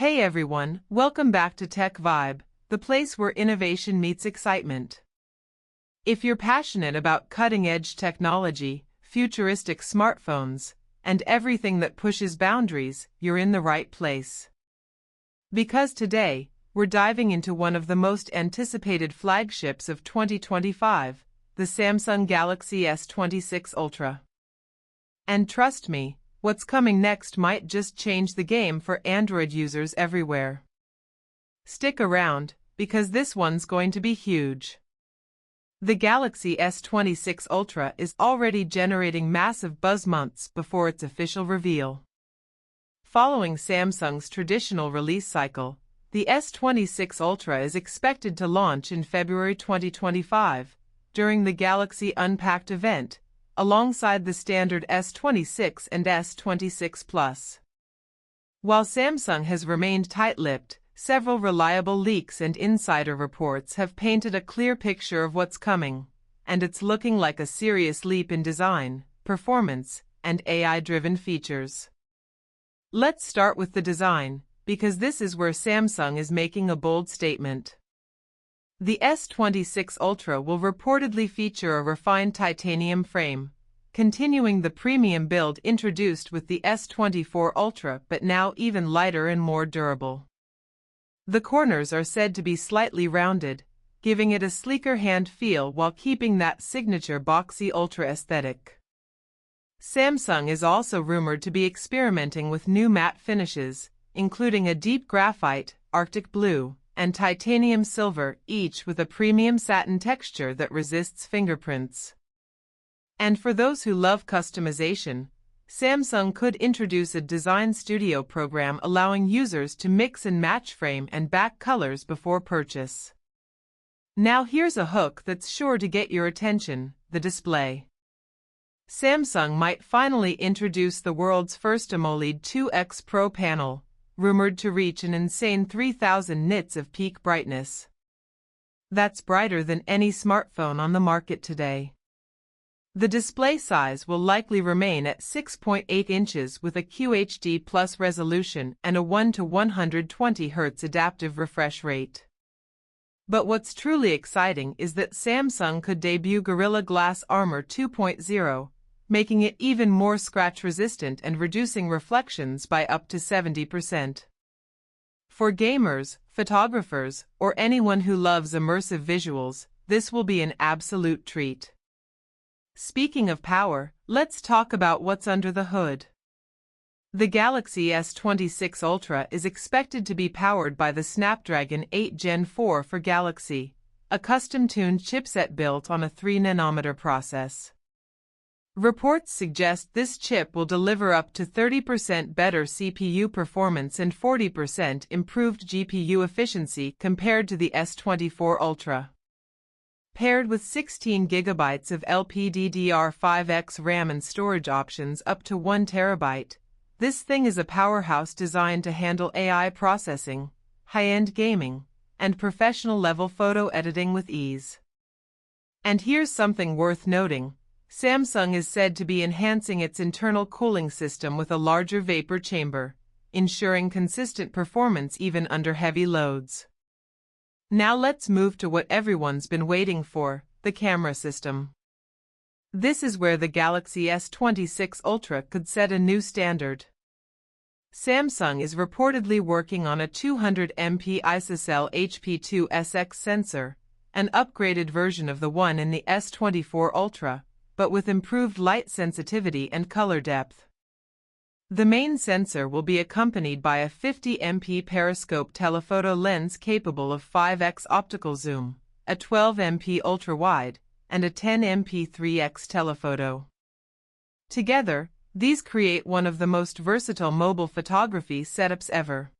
Hey everyone, welcome back to Tech Vibe, the place where innovation meets excitement. If you're passionate about cutting-edge technology, futuristic smartphones, and everything that pushes boundaries, you're in the right place. Because today, we're diving into one of the most anticipated flagships of 2025, the Samsung Galaxy S26 Ultra. And trust me, what's coming next might just change the game for Android users everywhere. Stick around, because this one's going to be huge. The Galaxy S26 Ultra is already generating massive buzz months before its official reveal. Following Samsung's traditional release cycle, the S26 Ultra is expected to launch in February 2025, during the Galaxy Unpacked event, alongside the standard S26 and S26 Plus. While Samsung has remained tight-lipped, several reliable leaks and insider reports have painted a clear picture of what's coming, and it's looking like a serious leap in design, performance, and AI-driven features. Let's start with the design, because this is where Samsung is making a bold statement. The S26 Ultra will reportedly feature a refined titanium frame, continuing the premium build introduced with the S24 Ultra but now even lighter and more durable. The corners are said to be slightly rounded, giving it a sleeker hand feel while keeping that signature boxy Ultra aesthetic. Samsung is also rumored to be experimenting with new matte finishes, including a deep graphite, Arctic blue, and titanium silver, each with a premium satin texture that resists fingerprints. And for those who love customization, Samsung could introduce a design studio program allowing users to mix and match frame and back colors before purchase. Now here's a hook that's sure to get your attention: the display. Samsung might finally introduce the world's first AMOLED 2X Pro panel, rumored to reach an insane 3000 nits of peak brightness. That's brighter than any smartphone on the market today. The display size will likely remain at 6.8 inches with a QHD+ resolution and a 1 to 120 Hz adaptive refresh rate. But what's truly exciting is that Samsung could debut Gorilla Glass Armor 2.0, making it even more scratch-resistant and reducing reflections by up to 70%. For gamers, photographers, or anyone who loves immersive visuals, this will be an absolute treat. Speaking of power, let's talk about what's under the hood. The Galaxy S26 Ultra is expected to be powered by the Snapdragon 8 Gen 4 for Galaxy, a custom-tuned chipset built on a 3nm process. Reports suggest this chip will deliver up to 30% better CPU performance and 40% improved GPU efficiency compared to the S24 Ultra. Paired with 16 GB of LPDDR5X RAM and storage options up to 1 TB, this thing is a powerhouse designed to handle AI processing, high-end gaming, and professional-level photo editing with ease. And here's something worth noting: Samsung is said to be enhancing its internal cooling system with a larger vapor chamber, ensuring consistent performance even under heavy loads. Now let's move to what everyone's been waiting for: the camera system. This is where the Galaxy S26 Ultra could set a new standard. Samsung is reportedly working on a 200MP ISOCELL HP2SX sensor, an upgraded version of the one in the S24 Ultra, but with improved light sensitivity and color depth. The main sensor will be accompanied by a 50MP periscope telephoto lens capable of 5x optical zoom, a 12MP ultra-wide, and a 10MP 3x telephoto. Together, these create one of the most versatile mobile photography setups ever.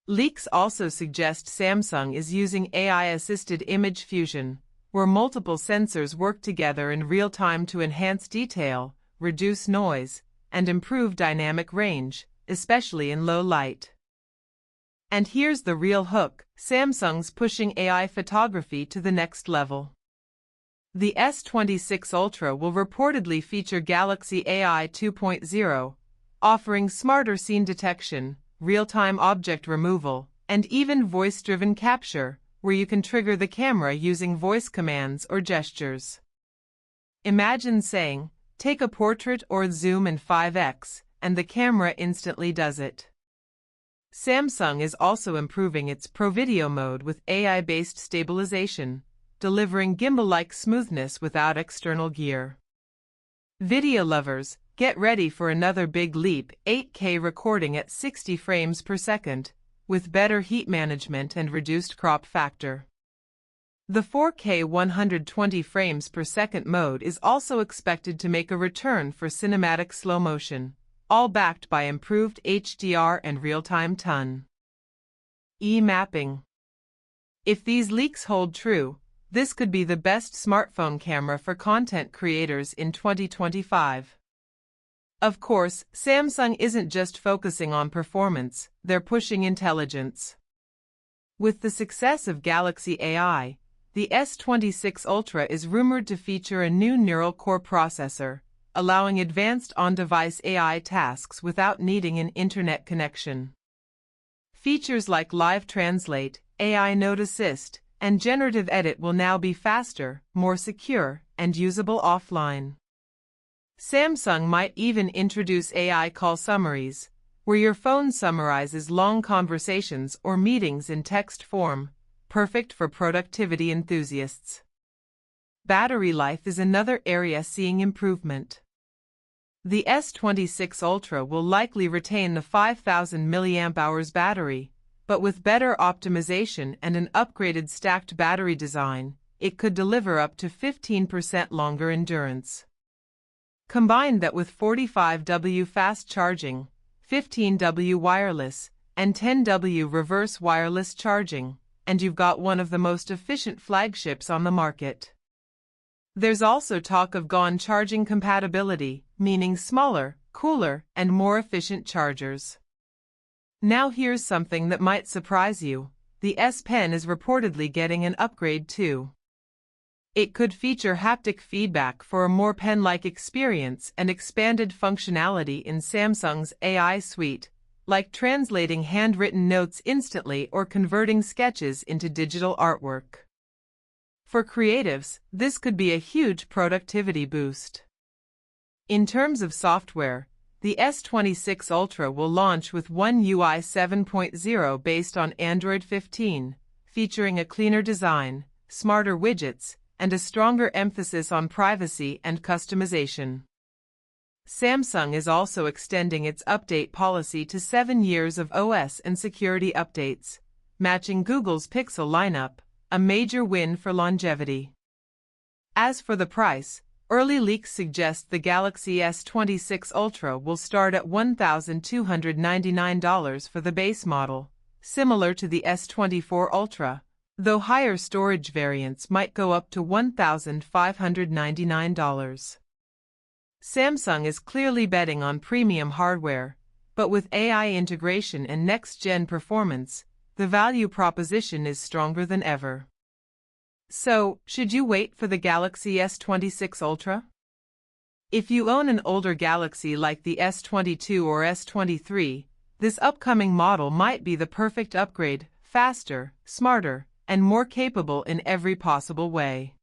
Leaks also suggest Samsung is using AI-assisted image fusion, where multiple sensors work together in real time to enhance detail, reduce noise, and improve dynamic range, especially in low light. And here's the real hook: Samsung's pushing AI photography to the next level. The S26 Ultra will reportedly feature Galaxy AI 2.0, offering smarter scene detection, real-time object removal, and even voice-driven capture, where you can trigger the camera using voice commands or gestures. Imagine saying, "Take a portrait or zoom in 5x," and the camera instantly does it. Samsung is also improving its Pro Video mode with AI-based stabilization, delivering gimbal-like smoothness without external gear. Video lovers, get ready for another big leap: 8K recording at 60 frames per second, with better heat management and reduced crop factor. The 4K 120 frames per second mode is also expected to make a return for cinematic slow motion, all backed by improved HDR and real-time ton-e mapping. If these leaks hold true, this could be the best smartphone camera for content creators in 2025. Of course, Samsung isn't just focusing on performance, they're pushing intelligence. With the success of Galaxy AI, the S26 Ultra is rumored to feature a new neural core processor, allowing advanced on-device AI tasks without needing an internet connection. Features like Live Translate, AI Note Assist, and Generative Edit will now be faster, more secure, and usable offline. Samsung might even introduce AI call summaries, where your phone summarizes long conversations or meetings in text form, perfect for productivity enthusiasts. Battery life is another area seeing improvement. The S26 Ultra will likely retain the 5,000 mAh battery, but with better optimization and an upgraded stacked battery design, it could deliver up to 15% longer endurance. Combine that with 45W fast charging, 15W wireless, and 10W reverse wireless charging, and you've got one of the most efficient flagships on the market. There's also talk of GAN charging compatibility, meaning smaller, cooler, and more efficient chargers. Now here's something that might surprise you: the S Pen is reportedly getting an upgrade too. It could feature haptic feedback for a more pen-like experience and expanded functionality in Samsung's AI suite, like translating handwritten notes instantly or converting sketches into digital artwork. For creatives, this could be a huge productivity boost. In terms of software, the S26 Ultra will launch with One UI 7.0 based on Android 15, featuring a cleaner design, smarter widgets, and a stronger emphasis on privacy and customization. Samsung is also extending its update policy to 7 years of OS and security updates, matching Google's Pixel lineup, a major win for longevity. As for the price, early leaks suggest the Galaxy S26 Ultra will start at $1,299 for the base model, similar to the S24 Ultra, though higher storage variants might go up to $1,599. Samsung is clearly betting on premium hardware, but with AI integration and next-gen performance, the value proposition is stronger than ever. So, should you wait for the Galaxy S26 Ultra? If you own an older Galaxy like the S22 or S23, this upcoming model might be the perfect upgrade: faster, smarter, and more capable in every possible way.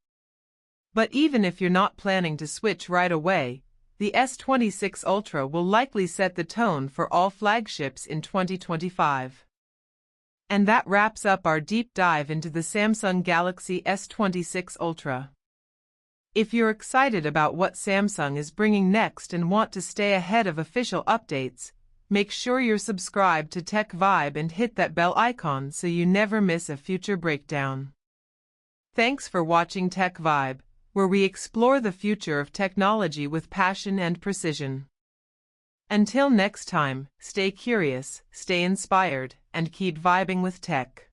But even if you're not planning to switch right away, the S26 Ultra will likely set the tone for all flagships in 2025. And that wraps up our deep dive into the Samsung Galaxy S26 Ultra. If you're excited about what Samsung is bringing next and want to stay ahead of official updates, make sure you're subscribed to Tech Vibe and hit that bell icon so you never miss a future breakdown. Thanks for watching Tech Vibe, where we explore the future of technology with passion and precision. Until next time, stay curious, stay inspired, and keep vibing with tech.